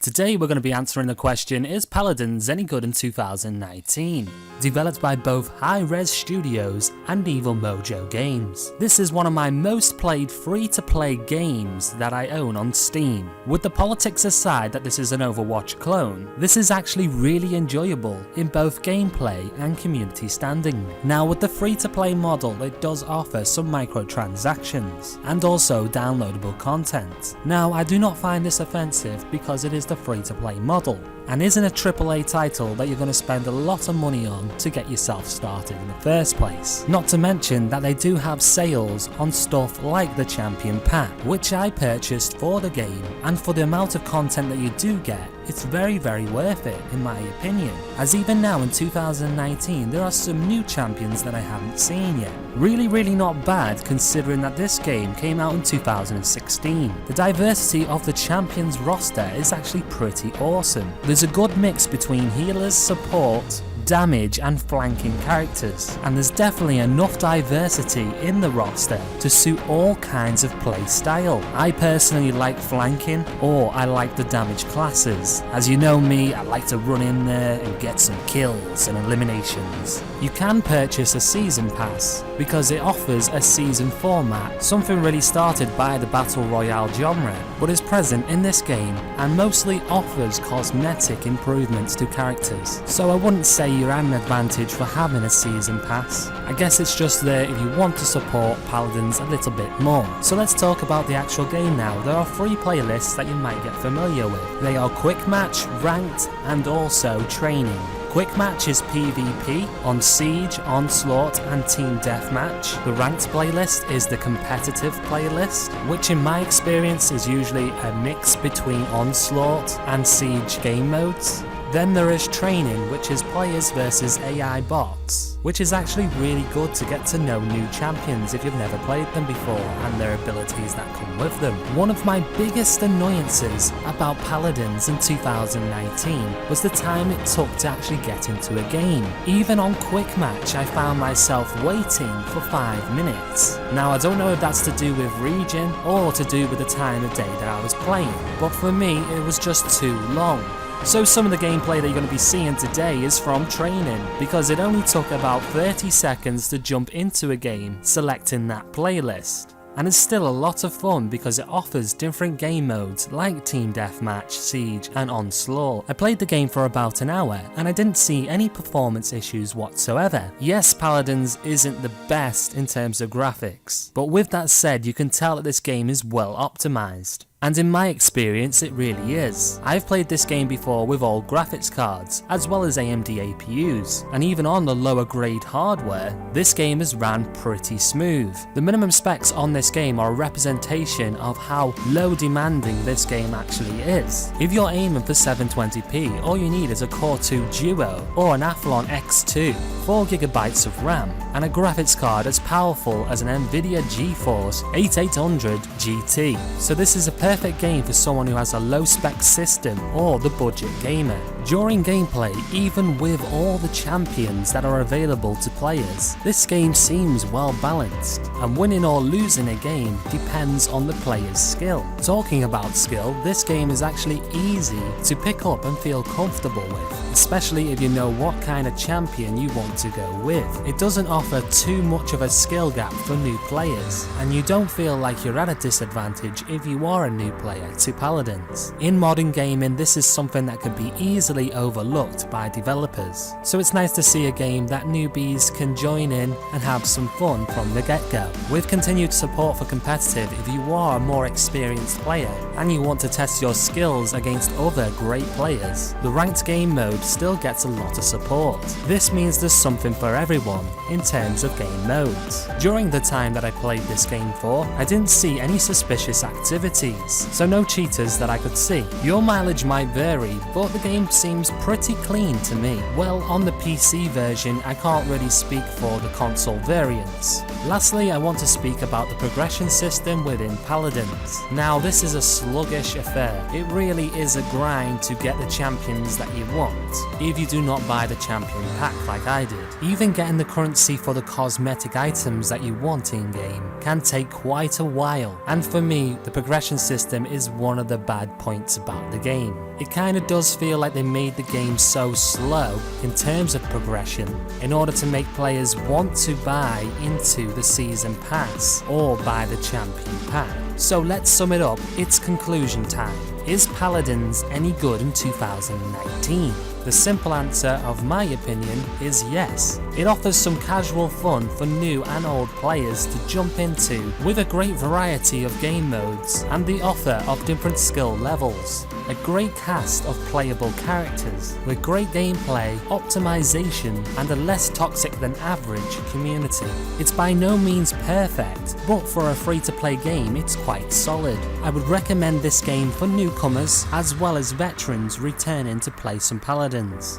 Today we're going to be answering the question, is Paladins any good in 2019? Developed by both Hi-Rez Studios and Evil Mojo Games. This is one of my most played free-to-play games that I own on Steam. With the politics aside that this is an Overwatch clone, this is actually really enjoyable in both gameplay and community standing. Now with the free-to-play model, it does offer some microtransactions and also downloadable content. Now I do not find this offensive because it is the free-to-play model and isn't a AAA title that you're going to spend a lot of money on to get yourself started in the first place. Not to mention that they do have sales on stuff like the Champion Pack, which I purchased for the game, and for the amount of content that you do get, it's very worth it in my opinion, as even now in 2019 there are some new champions that I haven't seen yet. Really not bad considering that this game came out in 2016. The diversity of the champions roster is actually pretty awesome. There's a good mix between healers, support, damage and flanking characters, and there's definitely enough diversity in the roster to suit all kinds of play style. I personally like flanking, or I like the damage classes. As you know me, I like to run in there and get some kills and eliminations. You can purchase a season pass because it offers a season format, something really started by the battle royale genre, but is present in this game and mostly offers cosmetic improvements to characters. So I wouldn't say you're at an advantage for having a season pass. I guess it's just there if you want to support Paladins a little bit more. So let's talk about the actual game now. There are 3 playlists that you might get familiar with. They are Quick Match, Ranked and also Training. Quick Match is PvP on Siege, Onslaught and Team Deathmatch. The Ranked playlist is the competitive playlist, which in my experience is usually a mix between Onslaught and Siege game modes. Then there is Training, which is players versus AI bots, which is actually really good to get to know new champions if you've never played them before and their abilities that come with them. One of my biggest annoyances about Paladins in 2019 was the time it took to actually get into a game. Even on Quick Match I found myself waiting for 5 minutes. Now I don't know if that's to do with region or to do with the time of day that I was playing, but for me it was just too long. So some of the gameplay that you're going to be seeing today is from Training, because it only took about 30 seconds to jump into a game selecting that playlist. And it's still a lot of fun because it offers different game modes like Team Deathmatch, Siege and Onslaught. I played the game for about an hour and I didn't see any performance issues whatsoever. Yes, Paladins isn't the best in terms of graphics, but with that said you can tell that this game is well optimized. And in my experience it really is. I've played this game before with old graphics cards, as well as AMD APUs, and even on the lower grade hardware, this game has ran pretty smooth. The minimum specs on this game are a representation of how low demanding this game actually is. If you're aiming for 720p, all you need is a Core 2 Duo or an Athlon X2, 4GB of RAM, and a graphics card as powerful as an Nvidia GeForce 8800 GT. So this is a perfect game for someone who has a low spec system or the budget gamer. During gameplay, even with all the champions that are available to players, this game seems well balanced, and winning or losing a game depends on the player's skill. Talking about skill, this game is actually easy to pick up and feel comfortable with, especially if you know what kind of champion you want to go with. It doesn't offer too much of a skill gap for new players, and you don't feel like you're at a disadvantage if you are a new player to Paladins. In modern gaming, this is something that could be easily overlooked by developers, so it's nice to see a game that newbies can join in and have some fun from the get-go. With continued support for competitive, if you are a more experienced player and you want to test your skills against other great players, the ranked game mode still gets a lot of support. This means there's something for everyone in terms of game modes. During the time that I played this game for, I didn't see any suspicious activities, so no cheaters that I could see. Your mileage might vary, but the game seems pretty clean to me. Well, on the PC version I can't really speak for the console variants. Lastly, I want to speak about the progression system within Paladins. Now this is a sluggish affair. It really is a grind to get the champions that you want, if you do not buy the champion pack like I did. Even getting the currency for the cosmetic items that you want in game can take quite a while, and for me the progression system is one of the bad points about the game. it kinda does feel like they made the game so slow in terms of progression in order to make players want to buy into the Season Pass or buy the Champion Pack. So let's sum it up, it's conclusion time. Is Paladins any good in 2019? The simple answer, of my opinion, is yes. It offers some casual fun for new and old players to jump into, with a great variety of game modes and the offer of different skill levels. A great cast of playable characters, with great gameplay, optimization, and a less toxic than average community. It's by no means perfect, but for a free-to-play game it's quite solid. I would recommend this game for newcomers as well as veterans returning to play some Paladins.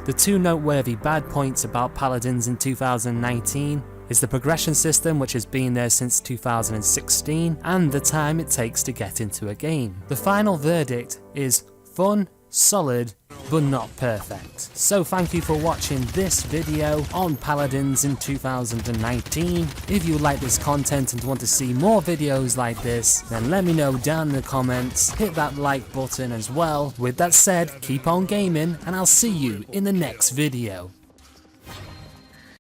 The two noteworthy bad points about Paladins in 2019 is the progression system, which has been there since 2016, and the time it takes to get into a game. The final verdict is fun, solid, but not perfect. So thank you for watching this video on Paladins in 2019. If you like this content and want to see more videos like this, then let me know down in the comments. Hit that like button as well. With that said, keep on gaming, and I'll see you in the next video.